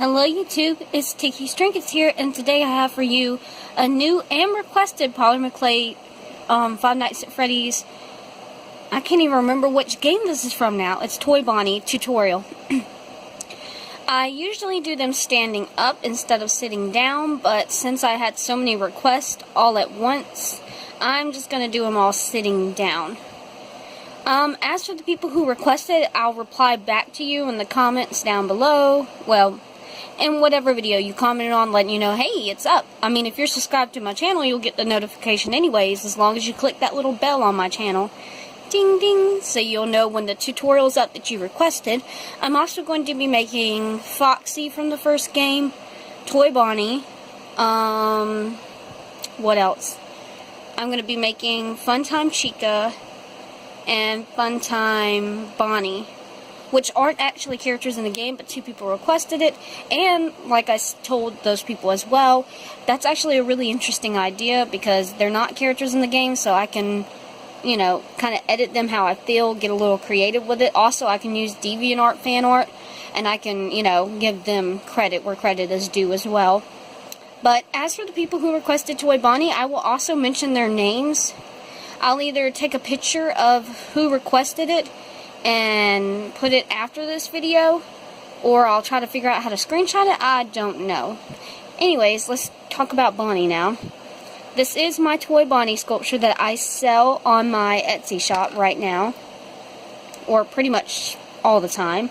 Hello YouTube, it's Ticky's Trinkets here, and today I have for you a new and requested polymer clay Five Nights at Freddy's. I can't even remember which game this is from now. It's Toy Bonnie tutorial. I usually do them standing up instead of sitting down, but since I had so many requests all at once, I'm just going to do them all sitting down. As for the people who requested, I'll reply back to you in the comments down below. Well, in whatever video you commented on, letting you know, hey, it's up. I mean, if you're subscribed to my channel, you'll get the notification anyways, as long as you click that little bell on my channel. Ding ding, so you'll know when the tutorial's up that you requested. I'm also going to be making Foxy from the first game, Toy Bonnie, what else? I'm going to be making Funtime Chica and Funtime Bonnie, which aren't actually characters in the game, but two people requested it, and like I told those people as well, that's actually a really interesting idea, because they're not characters in the game, so I can, you know, kind of edit them how I feel, get a little creative with it. Also, I can use DeviantArt fan art, and I can, you know, give them credit where credit is due as well. But as for the people who requested Toy Bonnie, I will also mention their names. I'll either take a picture of who requested it and put it after this video, or I'll try to figure out how to screenshot it. I don't know. Anyways, let's talk about Bonnie now. This is my Toy Bonnie sculpture that I sell on my Etsy shop right now, or pretty much all the time.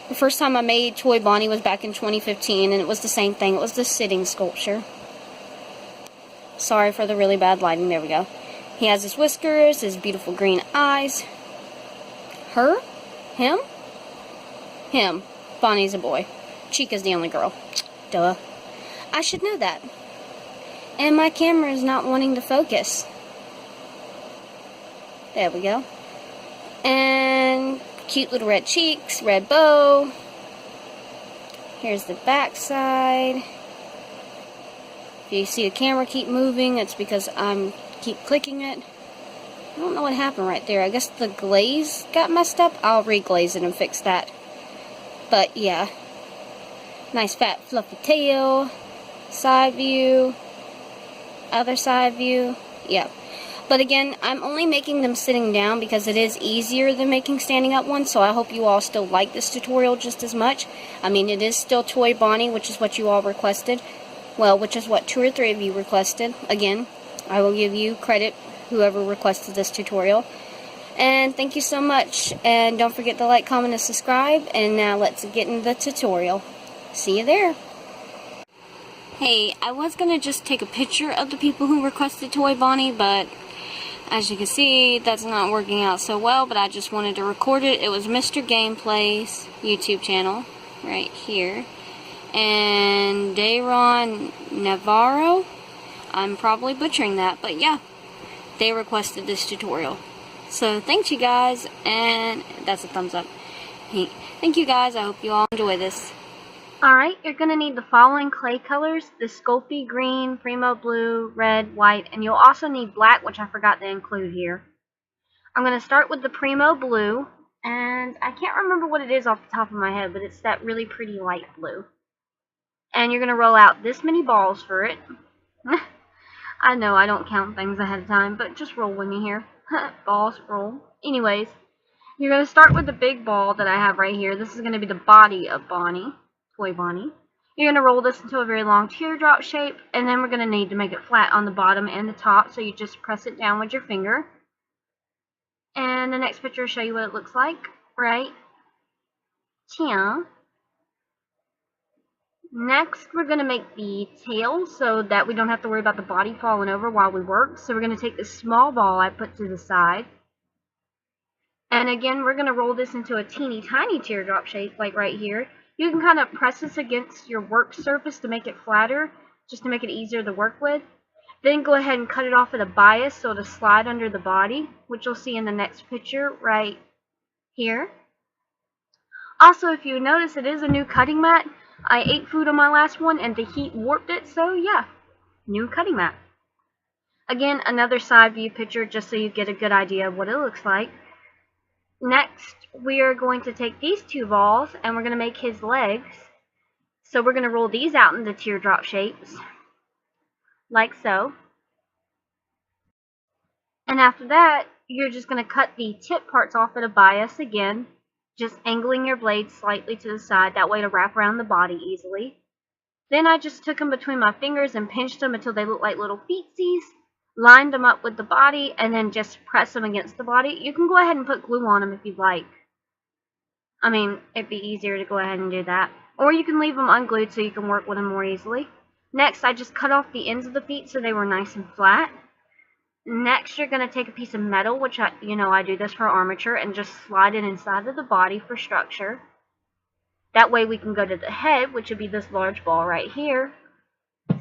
The first time I made Toy Bonnie was back in 2015, and it was the same thing. It was the sitting sculpture. Sorry for the really bad lighting. There we go. He has his whiskers, his beautiful green eyes. Her? Him? Him. Bonnie's a boy. Chica's the only girl. Duh. I should know that. And my camera is not wanting to focus. There we go. And cute little red cheeks, red bow. Here's the back side. If you see the camera keep moving, it's because I'm keep clicking it. I don't know what happened right there. I guess the glaze got messed up. I'll re-glaze it and fix that. But yeah. Nice fat fluffy tail. Side view. Other side view. Yeah. But again, I'm only making them sitting down because it is easier than making standing up ones. So I hope you all still like this tutorial just as much. I mean, it is still Toy Bonnie, which is what you all requested. Well, which is what 2 or 3 of you requested. Again, I will give you credit, whoever requested this tutorial. And thank you so much. And don't forget to like, comment, and subscribe. And now let's get into the tutorial. See you there. Hey, I was going to just take a picture of the people who requested Toy Bonnie, but as you can see, that's not working out so well, but I just wanted to record it. It was Mr. Gameplay's YouTube channel, right here. And Dayron Navarro. I'm probably butchering that, but yeah, they requested this tutorial. So thanks you guys, and that's a thumbs up. Thank you guys, I hope you all enjoy this. Alright, you're going to need the following clay colors: the Sculpey green, Primo blue, red, white, and you'll also need black, which I forgot to include here. I'm going to start with the Primo blue, and I can't remember what it is off the top of my head, but it's that really pretty light blue. And you're going to roll out this many balls for it. I know I don't count things ahead of time, but just roll with me here. Balls, roll. Anyways, you're going to start with the big ball that I have right here. This is going to be the body of Bonnie, Toy Bonnie. You're going to roll this into a very long teardrop shape, and then we're going to need to make it flat on the bottom and the top, so you just press it down with your finger. And the next picture will show you what it looks like, right here. Next, we're going to make the tail so that we don't have to worry about the body falling over while we work. So we're going to take this small ball I put to the side. And again, we're going to roll this into a teeny tiny teardrop shape, like right here. You can kind of press this against your work surface to make it flatter, just to make it easier to work with. Then go ahead and cut it off at a bias so it'll slide under the body, which you'll see in the next picture right here. Also, if you notice, it is a new cutting mat. I ate food on my last one and the heat warped it, so yeah, new cutting mat. Again, another side view picture just so you get a good idea of what it looks like. Next, we are going to take these 2 balls and we're going to make his legs So we're going to roll these out into teardrop shapes, like so. And after that, you're just going to cut the tip parts off at a bias again, just angling your blade slightly to the side, that way to wrap around the body easily. Then I just took them between my fingers and pinched them until they looked like little feetsies, lined them up with the body, and then just press them against the body. You can go ahead and put glue on them if you'd like. I mean, it'd be easier to go ahead and do that. Or you can leave them unglued so you can work with them more easily. Next, I just cut off the ends of the feet so they were nice and flat. Next, you're going to take a piece of metal, which I do this for armature, and just slide it inside of the body for structure. That way we can go to the head, which would be this large ball right here.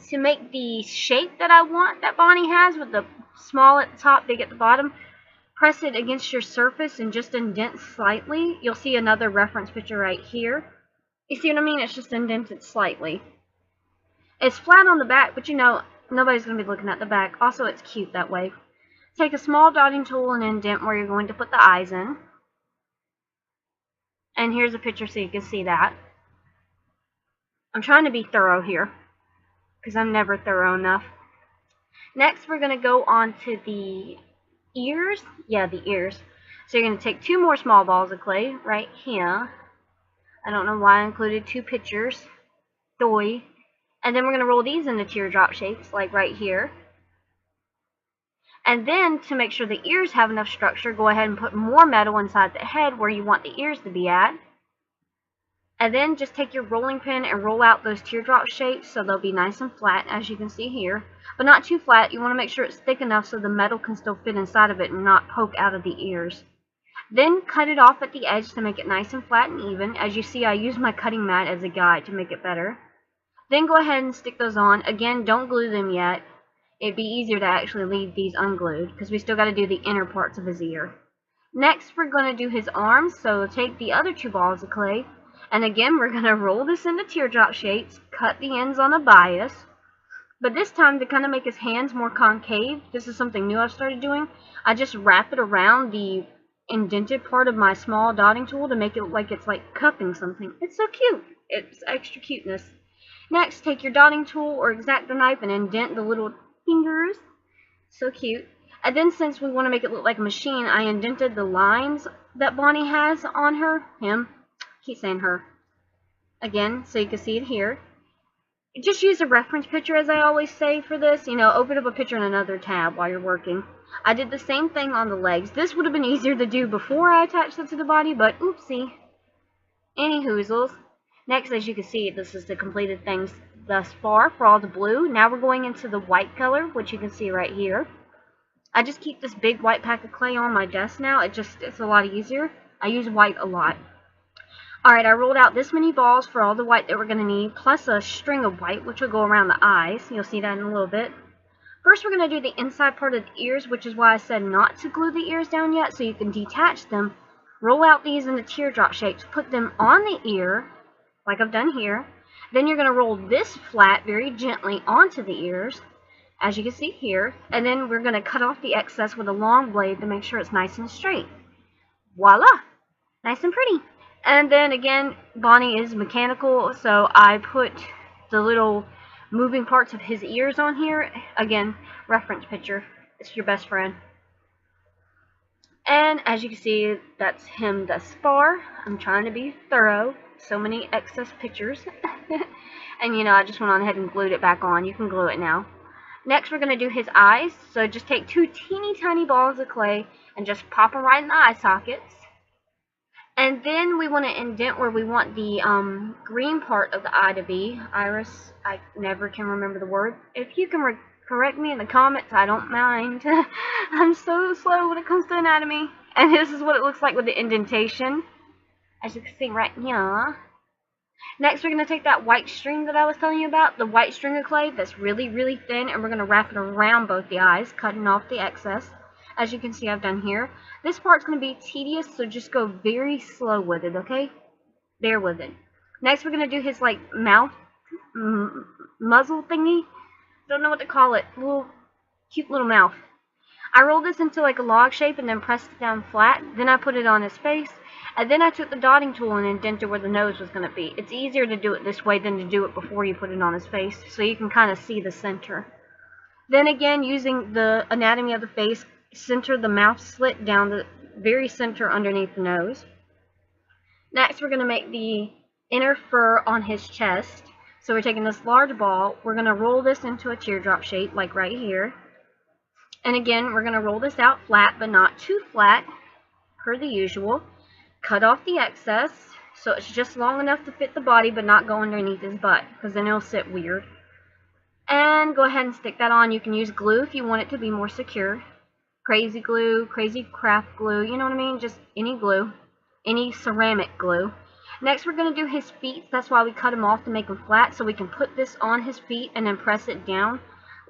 To make the shape that I want that Bonnie has, with the small at the top, big at the bottom, press it against your surface and just indent slightly. You'll see another reference picture right here. You see what I mean? It's just indented slightly. It's flat on the back, but nobody's going to be looking at the back. Also, it's cute that way. Take a small dotting tool and indent where you're going to put the eyes in. And here's a picture so you can see that. I'm trying to be thorough here, because I'm never thorough enough. Next, we're going to go on to the ears. Yeah, the ears. So you're going to take 2 more small balls of clay right here. I don't know why I included 2 pictures. Doy. And then we're going to roll these into teardrop shapes, like right here. And then, to make sure the ears have enough structure, go ahead and put more metal inside the head where you want the ears to be at. And then just take your rolling pin and roll out those teardrop shapes so they'll be nice and flat, as you can see here. But not too flat. You want to make sure it's thick enough so the metal can still fit inside of it and not poke out of the ears. Then cut it off at the edge to make it nice and flat and even. As you see, I use my cutting mat as a guide to make it better. Then go ahead and stick those on. Again, don't glue them yet. It'd be easier to actually leave these unglued, because we still got to do the inner parts of his ear. Next, we're going to do his arms, so take the other 2 balls of clay, and again, we're going to roll this into teardrop shapes, cut the ends on a bias, but this time, to kind of make his hands more concave, this is something new I've started doing, I just wrap it around the indented part of my small dotting tool to make it look like it's like cupping something. It's so cute. It's extra cuteness. Next, take your dotting tool or X-Acto knife and indent the little fingers. So cute. And then, since we want to make it look like a machine, I indented the lines that Bonnie has on her. Him. Keep saying her. Again, so you can see it here. Just use a reference picture, as I always say for this. Open up a picture in another tab while you're working. I did the same thing on the legs. This would have been easier to do before I attached it to the body, but oopsie. Any hoozles. Next, as you can see, this is the completed things thus far for all the blue. Now we're going into the white color, which you can see right here. I just keep this big white pack of clay on my desk now. It's a lot easier. I use white a lot. Alright, I rolled out this many balls for all the white that we're going to need, plus a string of white, which will go around the eyes. You'll see that in a little bit. First, we're going to do the inside part of the ears, which is why I said not to glue the ears down yet, so you can detach them. Roll out these into teardrop shapes. Put them on the ear, like I've done here. Then you're going to roll this flat very gently onto the ears, as you can see here. And then we're going to cut off the excess with a long blade to make sure it's nice and straight. Voila! Nice and pretty. And then again, Bonnie is mechanical, so I put the little moving parts of his ears on here. Again, reference picture. It's your best friend. And as you can see, that's him thus far. I'm trying to be thorough. So many excess pictures. And I just went on ahead and glued it back on. You can glue it now. Next, we're going to do his eyes. So just take 2 teeny tiny balls of clay and just pop them right in the eye sockets. And then we want to indent where we want the green part of the eye to be. Iris, I never can remember the word. If you can correct me in the comments, I don't mind. I'm so slow when it comes to anatomy. And this is what it looks like with the indentation, as you can see right here. Next, we're going to take that white string that I was telling you about, the white string of clay that's really, really thin, and we're going to wrap it around both the eyes, cutting off the excess. As you can see, I've done here. This part's going to be tedious, so just go very slow with it, okay? Bear with it. Next, we're going to do his, mouth, muzzle thingy. Don't know what to call it. Cute little mouth. I roll this into, a log shape and then press it down flat. Then I put it on his face. And then I took the dotting tool and indented where the nose was going to be. It's easier to do it this way than to do it before you put it on his face, so you can kind of see the center. Then again, using the anatomy of the face, center the mouth slit down the very center underneath the nose. Next, we're going to make the inner fur on his chest. So we're taking this large ball, we're going to roll this into a teardrop shape, like right here. And again, we're going to roll this out flat, but not too flat, per the usual. Cut off the excess, so it's just long enough to fit the body, but not go underneath his butt, because then it'll sit weird. And go ahead and stick that on. You can use glue if you want it to be more secure. Crazy glue, crazy craft glue, you know what I mean? Just any glue, any ceramic glue. Next, we're going to do his feet. That's why we cut them off to make them flat, so we can put this on his feet and then press it down.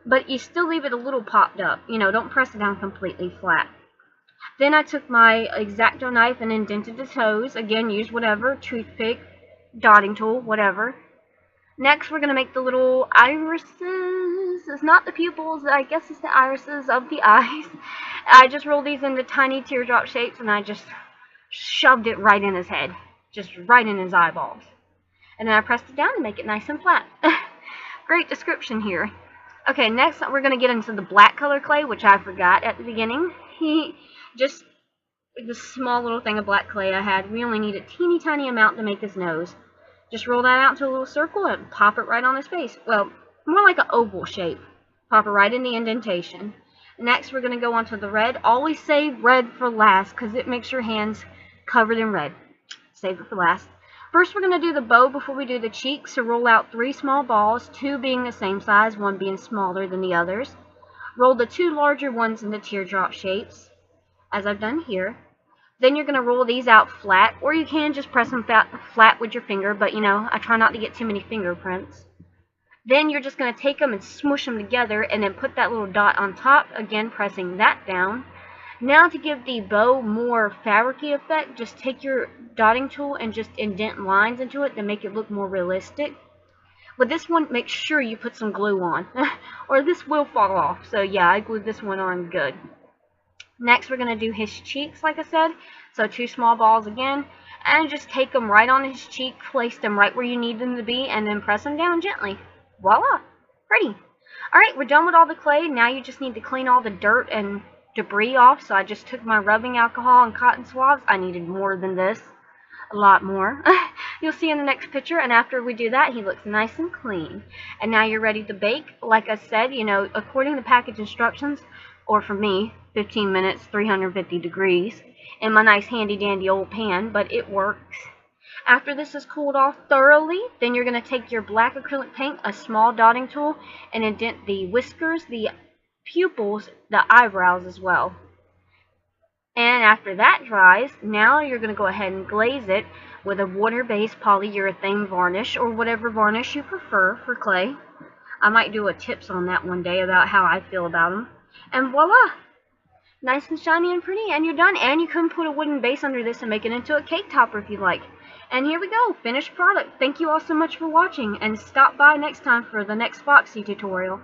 But you still leave it a little popped up. You know, don't press it down completely flat. Then I took my X-Acto knife and indented the toes. Again, use whatever, toothpick, dotting tool, whatever. Next, we're going to make the little irises. It's not the pupils, I guess it's the irises of the eyes. I just rolled these into tiny teardrop shapes, and I just shoved it right in his head. Just right in his eyeballs. And then I pressed it down to make it nice and flat. Great description here. Okay, next we're going to get into the black color clay, which I forgot at the beginning. Just this small little thing of black clay I had. We only need a teeny tiny amount to make his nose. Just roll that out into a little circle and pop it right on his face. Well, more like an oval shape. Pop it right in the indentation. Next, we're going to go on to the red. Always save red for last, because it makes your hands covered in red. Save it for last. First, we're going to do the bow before we do the cheeks. So roll out 3 small balls, 2 being the same size, 1 being smaller than the others. Roll the 2 larger ones into teardrop shapes, as I've done here. Then you're going to roll these out flat, or you can just press them flat with your finger, but you know, I try not to get too many fingerprints. Then you're just going to take them and smush them together, and then put that little dot on top, again pressing that down. Now to give the bow more fabric-y effect, just take your dotting tool and just indent lines into it to make it look more realistic. With this one, make sure you put some glue on, or this will fall off. So yeah, I glued this one on good. Next, we're going to do his cheeks, like I said. So 2 small balls again, and just take them right on his cheek, place them right where you need them to be, and then press them down gently. Voila! Pretty! Alright, we're done with all the clay. Now you just need to clean all the dirt and debris off. So I just took my rubbing alcohol and cotton swabs. I needed more than this. A lot more. You'll see in the next picture, and after we do that, he looks nice and clean. And now you're ready to bake. Like I said, you know, according to package instructions, or for me, 15 minutes, 350 degrees, in my nice handy dandy old pan, but it works. After this is cooled off thoroughly, then you're going to take your black acrylic paint, a small dotting tool, and indent the whiskers, the pupils, the eyebrows as well. And after that dries, now you're going to go ahead and glaze it with a water-based polyurethane varnish, or whatever varnish you prefer for clay. I might do a tips on that one day about how I feel about them. And voila! Nice and shiny and pretty, and you're done. And you can put a wooden base under this and make it into a cake topper if you like. And here we go, finished product. Thank you all so much for watching, and stop by next time for the next Foxy tutorial.